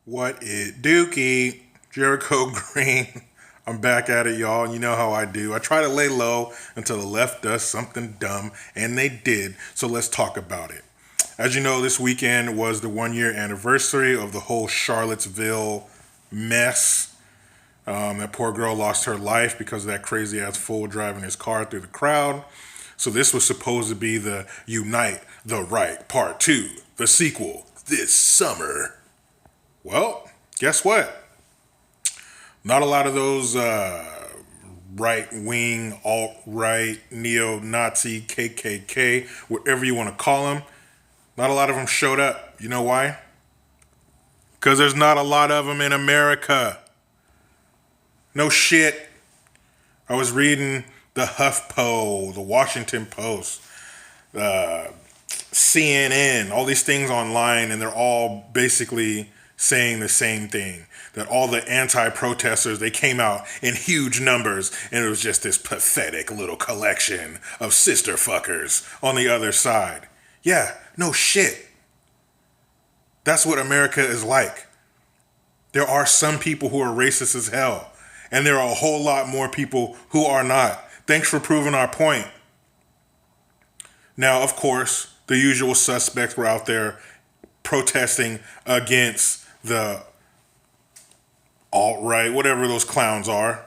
What it dookie? Jericho Green. I'm back at it, y'all. You know how I do. I try to lay low until the left does something dumb, and they did. So let's talk about it. As you know, this weekend was the 1 year anniversary of the whole Charlottesville mess. That poor girl lost her life because of that crazy ass fool driving his car through the crowd. So this was supposed to be the Unite the Right Part 2, the sequel, this summer. Well, guess what? Not a lot of those right wing, alt right, neo Nazi, KKK, whatever you want to call them, not a lot of them showed up. You know why? Because there's not a lot of them in America. No shit. I was reading the HuffPo, the Washington Post, CNN, all these things online, and they're all basically saying the same thing. That all the anti-protesters, they came out in huge numbers, and it was just this pathetic little collection of sister fuckers on the other side. Yeah, no shit. That's what America is like. There are some people who are racist as hell, and there are a whole lot more people who are not. Thanks for proving our point. Now, of course, the usual suspects were out there protesting against the alt-right, whatever those clowns are.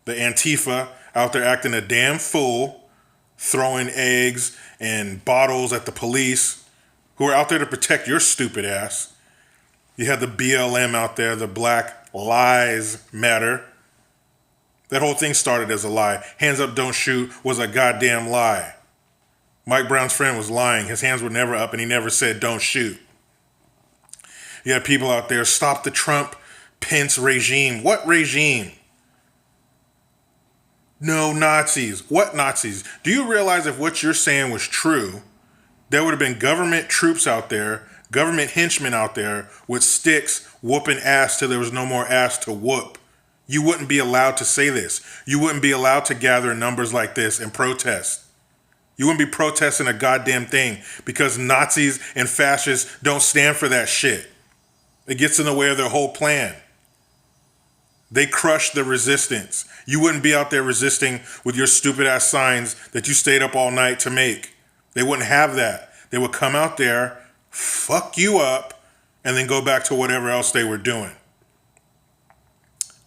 The Antifa out there acting a damn fool, throwing eggs and bottles at the police who are out there to protect your stupid ass. You had the BLM out there, the Black Lives Matter. That whole thing started as a lie. Hands up, don't shoot was a goddamn lie. Mike Brown's friend was lying. His hands were never up and he never said don't shoot. You had people out there, stop the Trump Pence regime. What regime? No Nazis. What Nazis? Do you realize if what you're saying was true, there would have been government troops out there, government henchmen out there with sticks whooping ass till there was no more ass to whoop? You wouldn't be allowed to say this. You wouldn't be allowed to gather in numbers like this and protest. You wouldn't be protesting a goddamn thing because Nazis and fascists don't stand for that shit. It gets in the way of their whole plan. They crush the resistance. You wouldn't be out there resisting with your stupid ass signs that you stayed up all night to make. They wouldn't have that. They would come out there, fuck you up, and then go back to whatever else they were doing.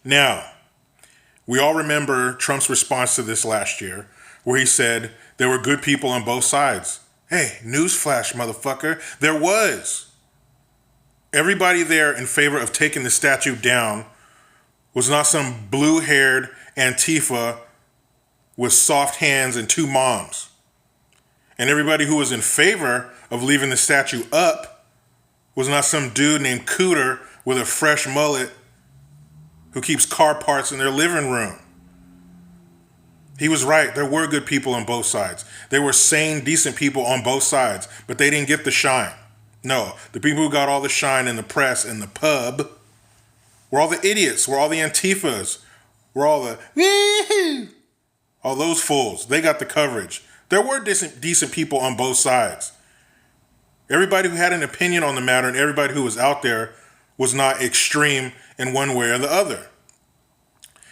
Now, we all remember Trump's response to this last year, where he said there were good people on both sides. Hey, newsflash, motherfucker, there was. Everybody there in favor of taking the statue down was not some blue-haired Antifa with soft hands and two moms. And everybody who was in favor of leaving the statue up was not some dude named Cooter with a fresh mullet who keeps car parts in their living room. He was right. There were good people on both sides. There were sane, decent people on both sides, but they didn't get the shine. No, the people who got all the shine in the press and the pub were all the idiots, were all the Antifas, were all the all those fools. They got the coverage. There were decent people on both sides. Everybody who had an opinion on the matter and everybody who was out there was not extreme in one way or the other.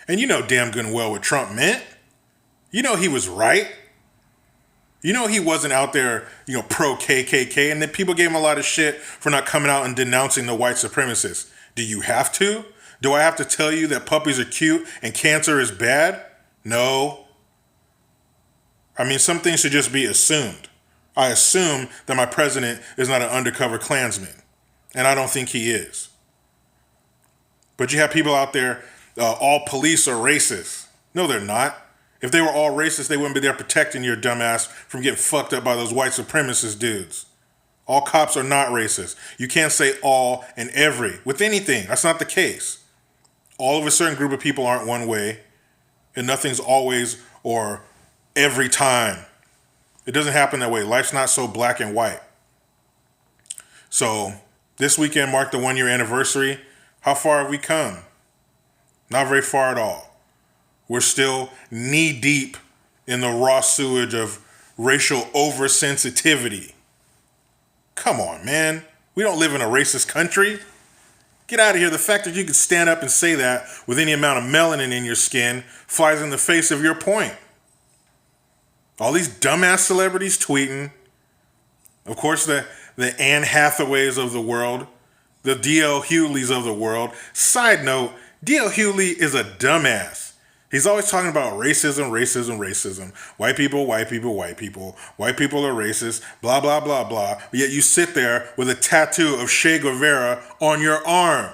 And you know damn good and well what Trump meant. You know he was right. You know he wasn't out there, pro KKK, and then people gave him a lot of shit for not coming out and denouncing the white supremacists. Do you have to? Do I have to tell you that puppies are cute and cancer is bad? No. I mean, some things should just be assumed. I assume that my president is not an undercover Klansman, and I don't think he is. But you have people out there, all police are racist. No, they're not. If they were all racist, they wouldn't be there protecting your dumbass from getting fucked up by those white supremacist dudes. All cops are not racist. You can't say all and every with anything. That's not the case. All of a certain group of people aren't one way, and nothing's always or every time. It doesn't happen that way. Life's not so black and white. So this weekend marked the 1 year anniversary. How far have we come? Not very far at all. We're still knee deep in the raw sewage of racial oversensitivity. Come on, man. We don't live in a racist country. Get out of here. The fact that you can stand up and say that with any amount of melanin in your skin flies in the face of your point. All these dumbass celebrities tweeting. Of course, the Anne Hathaways of the world. The D.L. Hughley's of the world. Side note, D.L. Hughley is a dumbass. He's always talking about racism, racism, racism. White people, white people, white people. White people are racist, blah, blah, blah, blah. But yet you sit there with a tattoo of Che Guevara on your arm.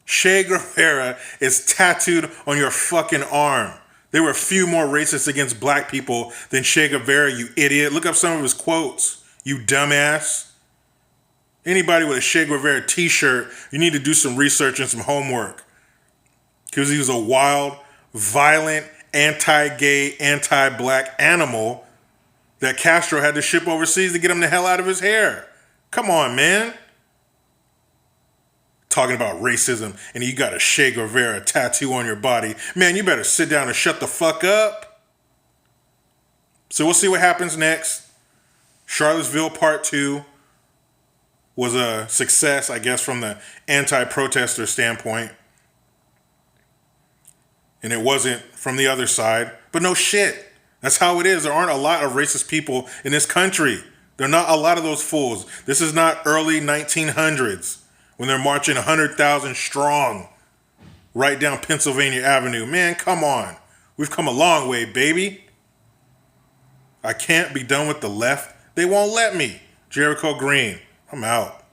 Che Guevara is tattooed on your fucking arm. There were a few more racists against black people than Che Guevara, you idiot. Look up some of his quotes, you dumbass. Anybody with a Che Guevara t-shirt, you need to do some research and some homework. Because he was a wild, violent, anti-gay, anti-black animal that Castro had to ship overseas to get him the hell out of his hair. Come on, man. Talking about racism and you got a Che Guevara tattoo on your body. Man, you better sit down and shut the fuck up. So we'll see what happens next. Charlottesville Part 2 was a success, I guess, from the anti-protester standpoint. And it wasn't from the other side. But no shit. That's how it is. There aren't a lot of racist people in this country. There are not a lot of those fools. This is not early 1900s when they're marching 100,000 strong right down Pennsylvania Avenue. Man, come on. We've come a long way, baby. I can't be done with the left. They won't let me. Jericho Green. I'm out.